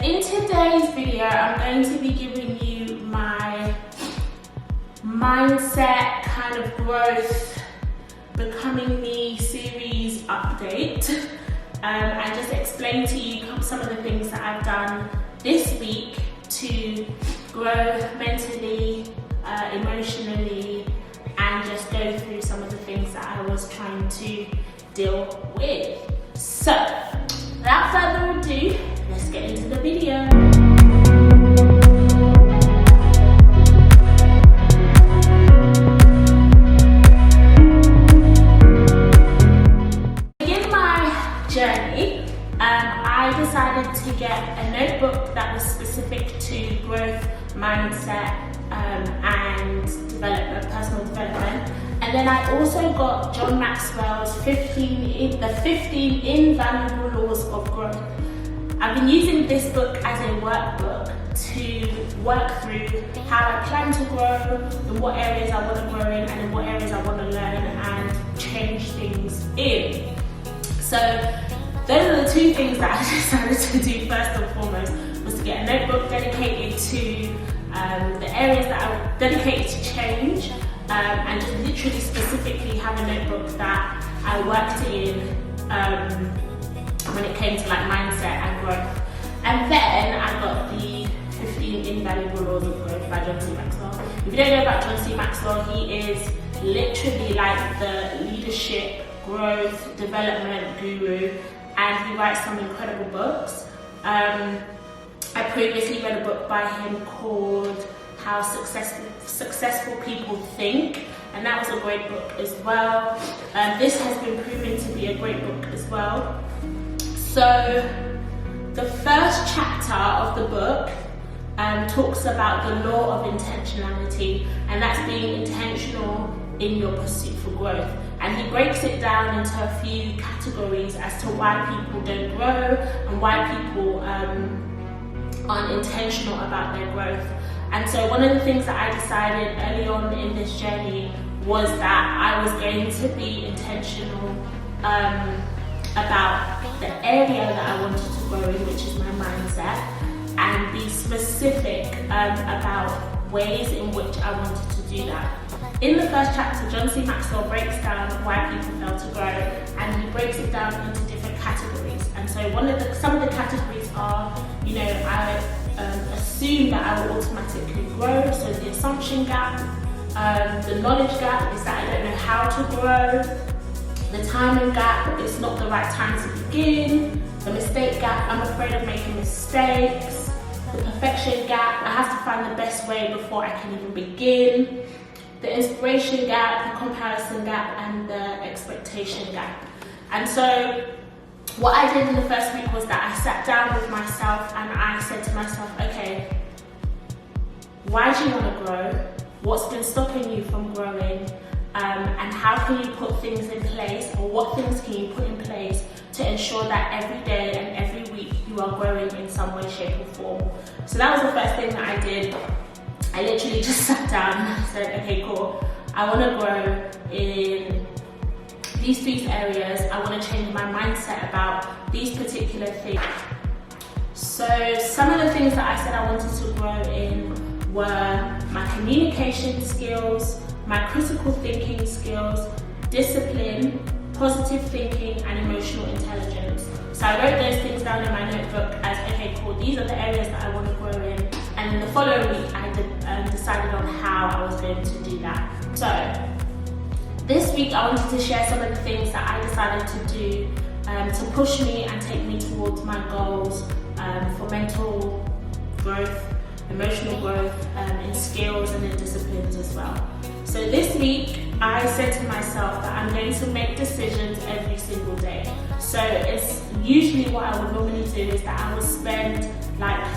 in today's video, I'm going to be giving you my mindset kind of growth, becoming me series update. I just explained to you some of the things that I've done this week to grow mentally, emotionally, and just go through some of the things that I was trying to deal with. So, without further ado, let's get into the video. To begin my journey, I decided to get a notebook that was specific to growth, mindset, and development, personal development. And then I also got John Maxwell's 15 Invaluable Laws of Growth. I've been using this book as a workbook to work through how I plan to grow, in what areas I want to grow in, and in what areas I want to learn and change things in. So those are the two things that I decided to do first and foremost, was to get a notebook dedicated to the areas that are dedicated to change, and just literally specifically have a notebook that I worked in when it came to like mindset and growth. And then I got the 15 Invaluable Laws of Growth by John C. Maxwell. If you don't know about John C. Maxwell, he is literally like the leadership, growth, development guru, and he writes some incredible books. I previously read a book by him called How Successful People Think, and that was a great book as well. This has been proven to be a great book as well. So the first chapter of the book talks about the law of intentionality, and that's being intentional in your pursuit for growth. And he breaks it down into a few categories as to why people don't grow and why people aren't intentional about their growth. And so one of the things that I decided early on in this journey was that I was going to be intentional about the area that I wanted to grow in, which is my mindset, and be specific about ways in which I wanted to do that. In the first chapter, John C. Maxwell breaks down why people fail to grow, and he breaks it down into different categories. And so some of the categories are, I assume that I will automatically grow, so the assumption gap, the knowledge gap is that I don't know how to grow, the timing gap, it's not the right time to begin, the mistake gap, I'm afraid of making mistakes, the perfection gap, I have to find the best way before I can even begin, the inspiration gap, the comparison gap, and the expectation gap. And so what I did in the first week was that I sat down with myself and I said to myself, okay, why do you want to grow? What's been stopping you from growing? And how can you put things in place, or what things can you put in place to ensure that every day and every week you are growing in some way, shape or form? So that was the first thing that I did. I literally just sat down and said, okay, cool, I want to grow in these three areas. I want to change my mindset about these particular things. So some of the things that I said I wanted to grow in were my communication skills, my critical thinking skills, discipline, positive thinking, and emotional intelligence. So I wrote those things down in my notebook as, okay, cool, these are the areas that I want to grow in. And then the following week, I decided on how I was going to do that. So this week, I wanted to share some of the things that I decided to do to push me and take me towards my goals for mental growth, emotional growth, in skills and in disciplines as well. So this week, I said to myself that I'm going to make decisions every single day. So it's usually what I would normally do is that I would spend like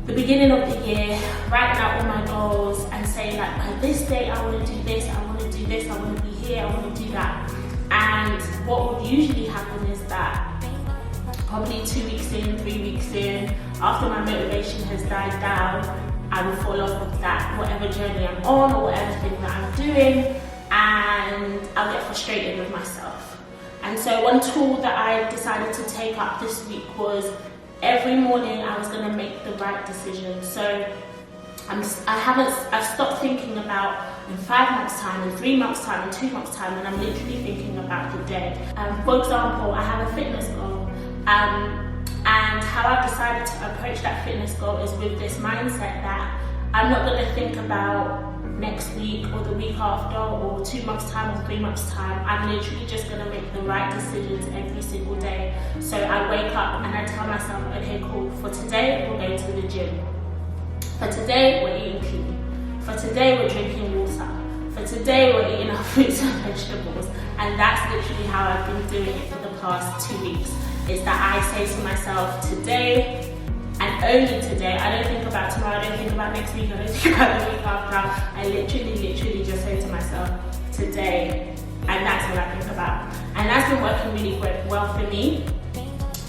the beginning of the year writing out all my goals and saying like, by this day I want to do this, I want to do this, I want to be here, I want to do that. And what would usually happen is that probably 2 weeks in, 3 weeks in, after my motivation has died down, I will fall off of that, whatever journey I'm on or whatever thing that I'm doing, and I'll get frustrated with myself. And so one tool that I decided to take up this week was every morning I was going to make the right decision. So I've stopped thinking about in 5 months time, in 3 months time, in 2 months time, and I'm literally thinking about the day. For example, I have a fitness goal, and how I've decided to approach that fitness goal is with this mindset that I'm not going to think about next week or the week after or 2 months time or 3 months time. I'm literally just going to make the right decisions every single day. So I wake up and I tell myself, okay, cool, for today we're going to the gym. For today we're eating clean. For today we're drinking water. For today we're eating our fruits and vegetables. And that's literally how I've been doing it for the past 2 weeks. Is that I say to myself, today and only today, I don't think about tomorrow, I don't think about next week, I don't think about the week after. I literally just say to myself, today, and that's what I think about. And that's been working really well for me.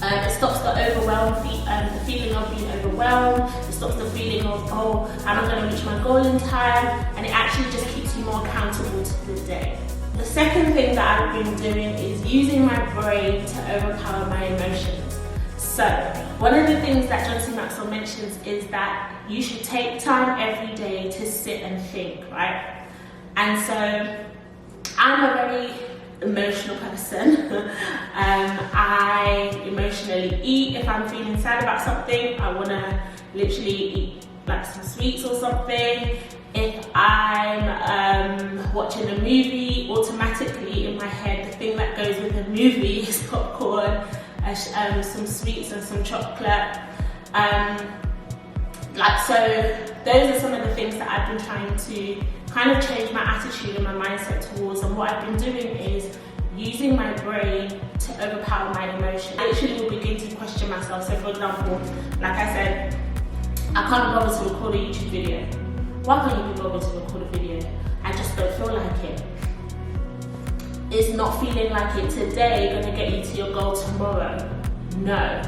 It stops the the feeling of being overwhelmed. It stops the feeling of, oh, am I going to reach my goal in time? And it actually just keeps you more accountable to the day. The second thing that I've been doing is using my brain to overpower my emotions. So, one of the things that John C. Maxwell mentions is that you should take time every day to sit and think, right? And so, I'm a very emotional person. I emotionally eat. If I'm feeling sad about something, I want to literally eat like some sweets or something. If I'm watching a movie, automatically in my head, the thing that goes with the movie is popcorn, some sweets and some chocolate. So those are some of the things that I've been trying to kind of change my attitude and my mindset towards. And what I've been doing is using my brain to overpower my emotions. I literally will begin to question myself. So for example, like I said, I can't bother to record a YouTube video. Why can't you be bothered to record a video? I just don't feel like it. Is not feeling like it today going to get you to your goal tomorrow? No.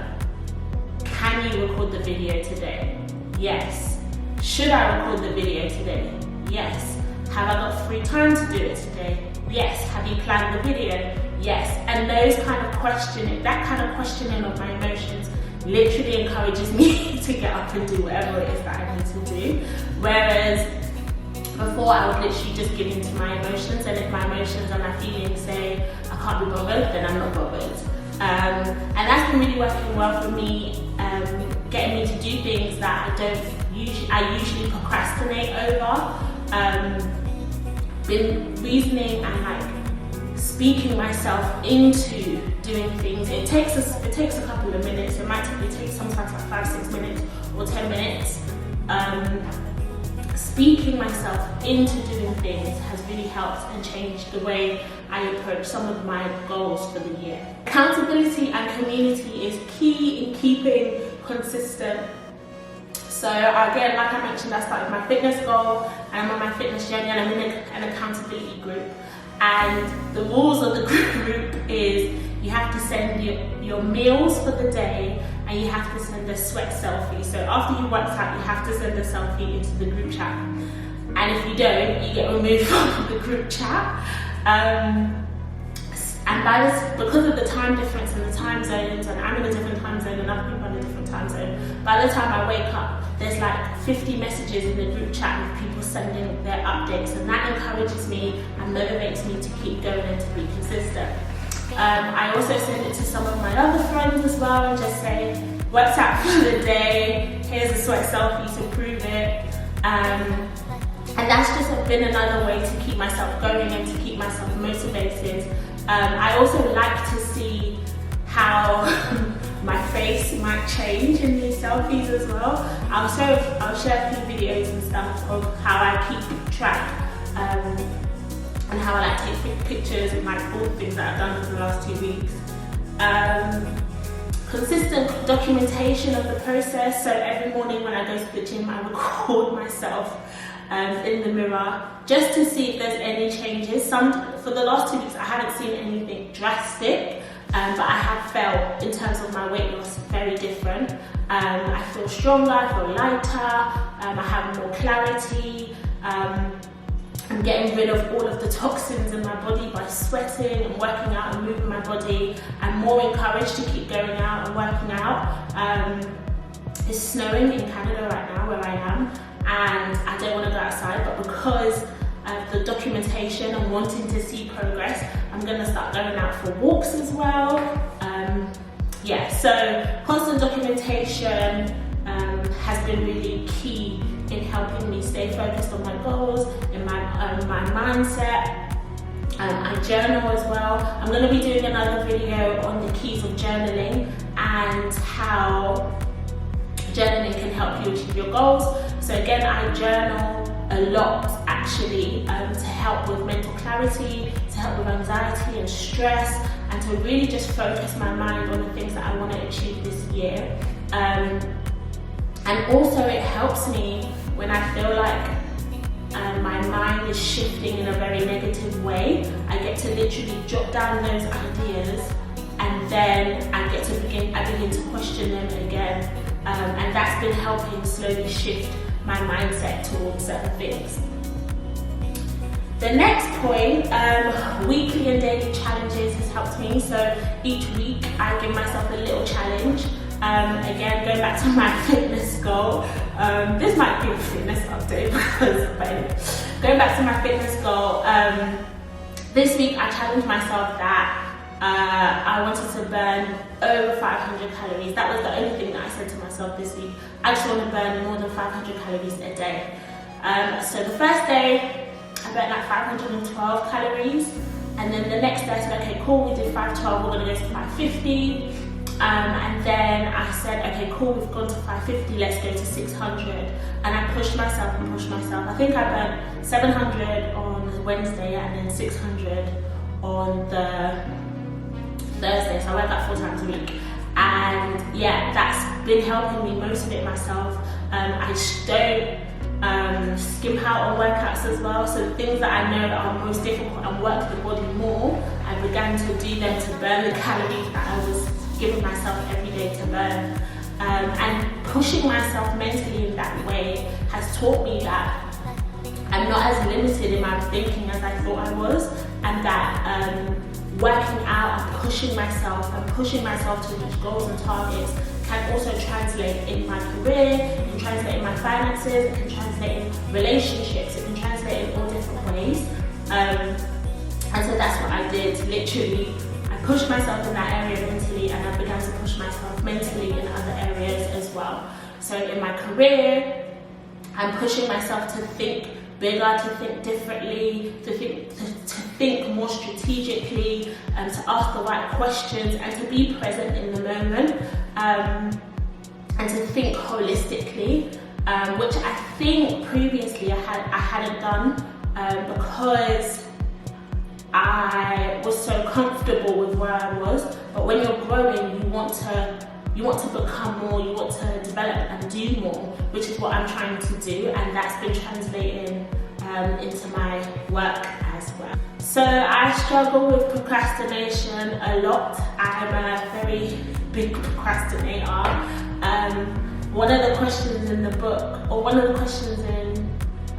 Can you record the video today? Yes. Should I record the video today? Yes. Have I got free time to do it today? Yes. Have you planned the video? Yes. And those kind of questioning, that kind of questioning of my emotions literally encourages me to get up and do whatever it is that I need to do. Whereas before I would literally just give in to my emotions, and if my emotions and my feelings say I can't be bothered, then I'm not bothered. And that's been really working well for me, getting me to do things that I usually procrastinate over. Been reasoning and like speaking myself into doing things. It takes a couple of minutes. It might take sometimes like 5-6 minutes or 10 minutes. Speaking myself into doing things has really helped and changed the way I approach some of my goals for the year. Accountability and community is key in keeping consistent. So again, like I mentioned, I started my fitness goal and I'm on my fitness journey and I'm in an accountability group. And the rules of the group is you have to send your meals for the day and you have to send a sweat selfie. So after you work out, you have to send a selfie into the group chat. And if you don't, you get removed from the group chat. And because of the time difference and the time zones, and I'm in a different time zone and other people are in a different time zone, by the time I wake up, there's like 50 messages in the group chat with people sending their updates, and that encourages me and motivates me to keep going and to be consistent. I also send it to some of my other friends as well and just say, worked out for the day, here's a sweat selfie to prove it. And that's just been another way to keep myself going and to keep myself motivated. I also like to see how my face might change in these selfies as well. I'll share a few videos and stuff of how I keep track and how I like to take pictures and like all the things that I've done for the last 2 weeks. Consistent documentation of the process. So every morning when I go to the gym, I record myself in the mirror just to see if there's any changes. For the last 2 weeks, I haven't seen anything drastic, but I have felt in terms of my weight loss very different. I feel stronger, I feel lighter, I have more clarity. I'm getting rid of all of the toxins in my body by sweating and working out and moving my body. I'm more encouraged to keep going out and working out. It's snowing in Canada right now where I am, and I don't want to go outside, but because of the documentation and wanting to see progress, I'm going to start going out for walks as well. So constant documentation has been really key in helping me stay focused on my goals, in my mindset. I journal as well. I'm going to be doing another video on the keys of journaling and how journaling can help you achieve your goals. So again, I journal a lot actually to help with mental clarity, to help with anxiety and stress, and to really just focus my mind on the things that I want to achieve this year. And also it helps me when I feel like my mind is shifting in a very negative way. I get to literally jot down those ideas, and then I begin to question them again. And that's been helping slowly shift my mindset towards certain things. The next point, weekly and daily challenges has helped me. So each week I give myself a little challenge. Again, going back to my fitness goal, this might be a fitness update because going back to my fitness goal, this week I challenged myself that I wanted to burn over 500 calories. That was the only thing that I said to myself this week. I just want to burn more than 500 calories a day. So the first day I burnt like 512 calories, and then the next day I said, okay, cool, we did 512, we're going to go to 550. And then I said, okay, cool, we've gone to 550, let's go to 600. And I pushed myself and pushed myself. I think I burnt 700 on Wednesday and then 600 on the Thursday. So I work out 4 times a week. And yeah, that's been helping me motivate myself. I don't skim out on workouts as well. So the things that I know that are most difficult and work the body more, I began to do them to burn the calories that I was giving myself every day to burn. And pushing myself mentally in that way has taught me that I'm not as limited in my thinking as I thought I was, and that working out and pushing myself to reach goals and targets can also translate in my career, it can translate in my finances, it can translate in relationships, it can translate in all different ways. And so that's what I did, literally. I pushed myself in that area mentally, and I began to push myself mentally in other areas as well. So in my career, I'm pushing myself to think bigger, to think differently, to think more strategically, to ask the right questions, and to be present in the moment, and to think holistically, which I think previously I hadn't done, because I was so comfortable with where I was. But when you're growing, you want to become more, you want to develop and do more, which is what I'm trying to do, and that's been translating into my work as well. So I struggle with procrastination a lot. I'm a very big procrastinator. One of the questions in the book, or one of the questions in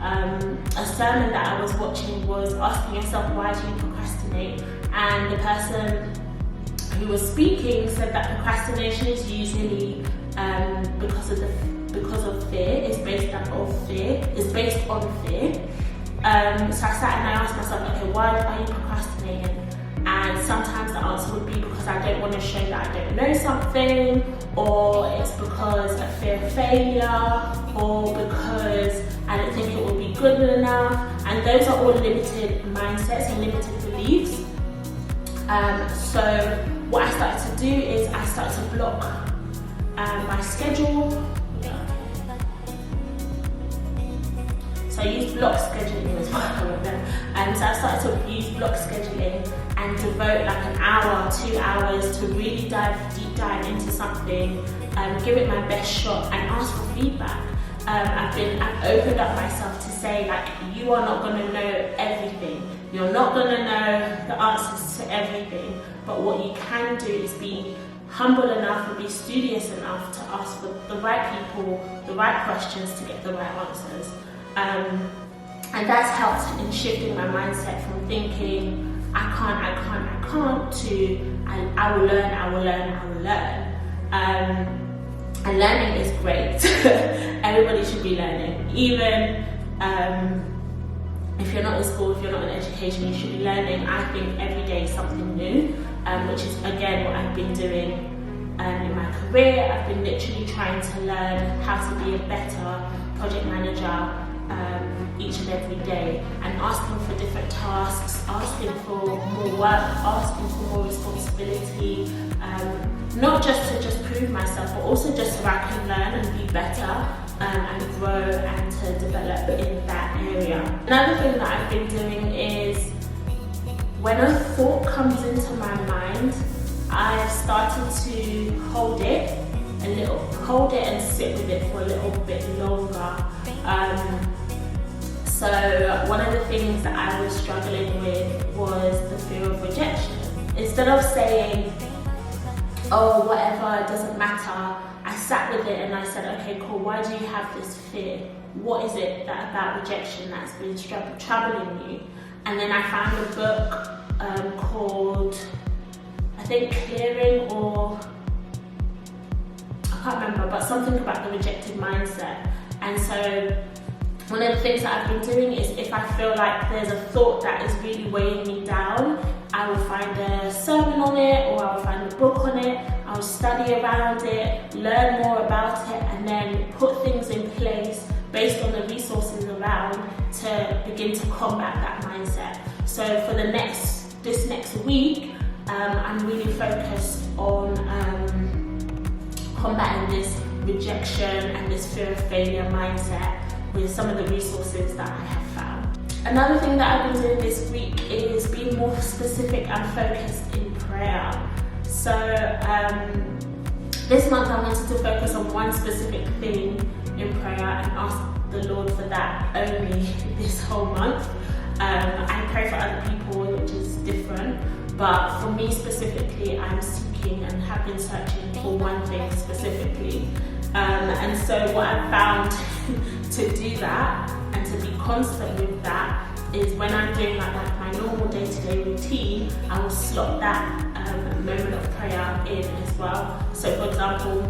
a sermon that I was watching, was asking yourself, why do you procrastinate? And the person who was speaking said that procrastination is usually because of fear. It's based on fear. So I sat and I asked myself, okay, why are you procrastinating? And sometimes the answer would be because I don't want to show that I don't know something, or it's because of fear of failure, or because I don't think it will be good enough. And those are all limited mindsets and limited beliefs. So what I started to do is I started to block my schedule. So I use block scheduling as well. So I started to use block scheduling and devote like an hour, 2 hours to really deep dive into something, give it my best shot, and ask for feedback. I've opened up myself to say, like, you are not going to know everything. You're not going to know the answers to everything. But what you can do is be humble enough and be studious enough to ask for the right people, the right questions to get the right answers. And that's helped in shifting my mindset from thinking I can't to I will learn. And learning is great. Everybody should be learning. Even if you're not in school, if you're not in education, you should be learning. I think every day is something new, which is again what I've been doing in my career. I've been literally trying to learn how to be a better project manager each and every day, and asking for different tasks, asking for more work, asking for more responsibility, not just to just prove myself, but also just so I can learn and be better and grow and to develop in that area. Another thing that I've been doing is when a thought comes into my mind, I've started to hold it and sit with it for a little bit longer. So one of the things that I was struggling with was the fear of rejection. Instead of saying, oh, whatever, it doesn't matter, I sat with it and I said, okay, cool, why do you have this fear? What is it about rejection that's been troubling you? And then I found a book called, I think, Clearing, or I can't remember, but something about the rejected mindset. And so one of the things that I've been doing is if I feel like there's a thought that is really weighing me down, I will find a sermon on it, or I'll find a book on it, I'll study around it, learn more about it, and then put things in place based on the resources around to begin to combat that mindset. So for this next week, I'm really focused on combating this rejection and this fear of failure mindset with some of the resources that I have found. Another thing that I've been doing this week is being more specific and focused in prayer. So this month I wanted to focus on one specific thing in prayer and ask the Lord for that only this whole month. I pray for other people, which is different, but for me specifically, I'm seeking and have been searching for one thing specifically. And so what I've found to do that and to be constant with that is when I'm doing like my normal day-to-day routine, I will slot that moment of prayer in as well. So for example,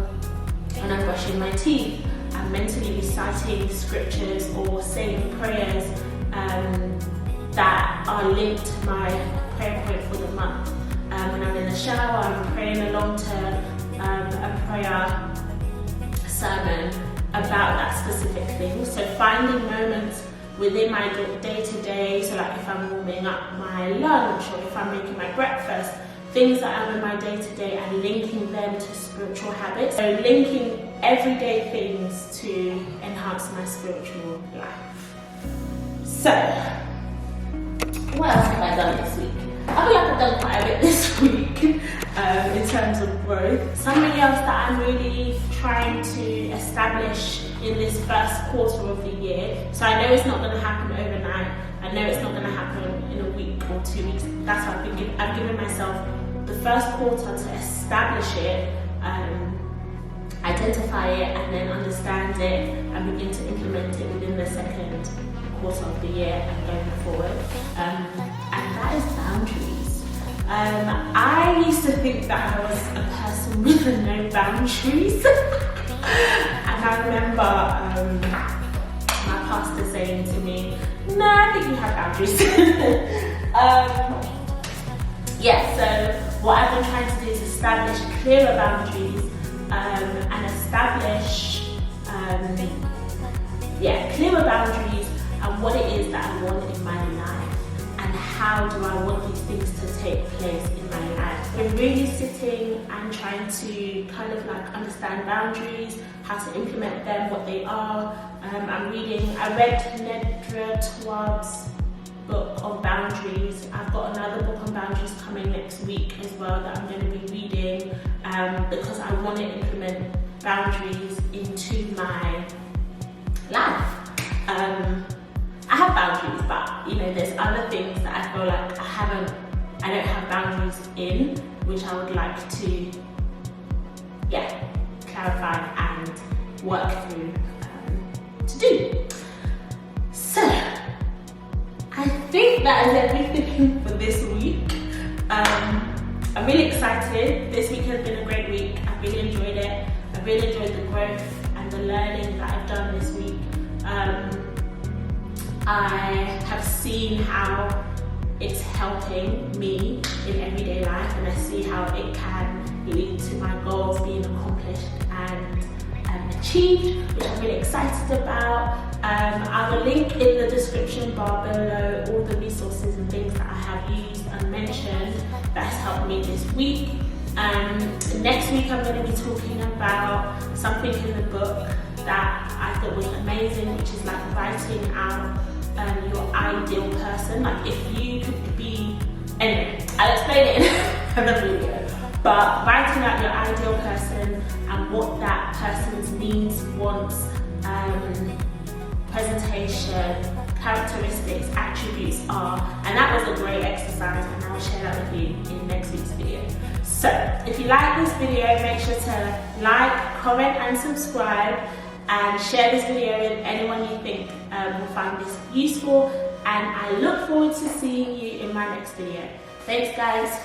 when I'm brushing my teeth, I'm mentally reciting scriptures or saying prayers that are linked to my prayer point for the month. When I'm in the shower, I'm praying along to a prayer sermon about that specific thing. So finding moments within my day-to-day, so like if I'm warming up my lunch or if I'm making my breakfast, things that are in my day-to-day and linking them to spiritual habits. So linking everyday things to enhance my spiritual life. So, what else have I done this week? I feel like I've done quite a bit this week in terms of growth. Something else that I'm really trying to establish in this first quarter of the year. So I know it's not going to happen overnight. I know it's not going to happen in a week or 2 weeks. That's why I've given myself the first quarter to establish it, identify it, and then understand it and begin to implement it within the second quarter of the year and going forward. And that is boundaries. I used to think that I was a person with no boundaries. And I remember my pastor saying to me, "No, I think you have boundaries." So what I've been trying to do is establish clearer boundaries and establish clearer boundaries and what it is that I want in my life and how do I want these things to take place in my life. We're really sitting and trying to kind of like understand boundaries, how to implement them, what they are. I read Nedra Tawwab's book on boundaries. I've got another book on boundaries coming next week as well that I'm going to be reading because I want to implement boundaries into my life. I have boundaries, but there's other things that I feel like I don't have boundaries in, which I would like to clarify and work through to do. So that is everything for this week. I'm really excited. This week has been a great week. I really enjoyed it. I really enjoyed the growth and the learning that I've done this week. I have seen how it's helping me in everyday life, and I see how it can lead to my goals being accomplished and achieved, which I'm really excited about. I will link in the description bar below all the resources and things that I have used and mentioned that has helped me this week. Next week I'm going to be talking about something in the book that I thought was amazing, which is like writing out your ideal person. Like if you could be, anyway, I'll explain it in the video. But writing out your ideal person and what that person's needs, wants, presentation, characteristics, attributes are. And that was a great exercise, and I will share that with you in next week's video. So if you like this video, make sure to like, comment and subscribe, and share this video with anyone you think will find this useful. And I look forward to seeing you in my next video. Thanks guys.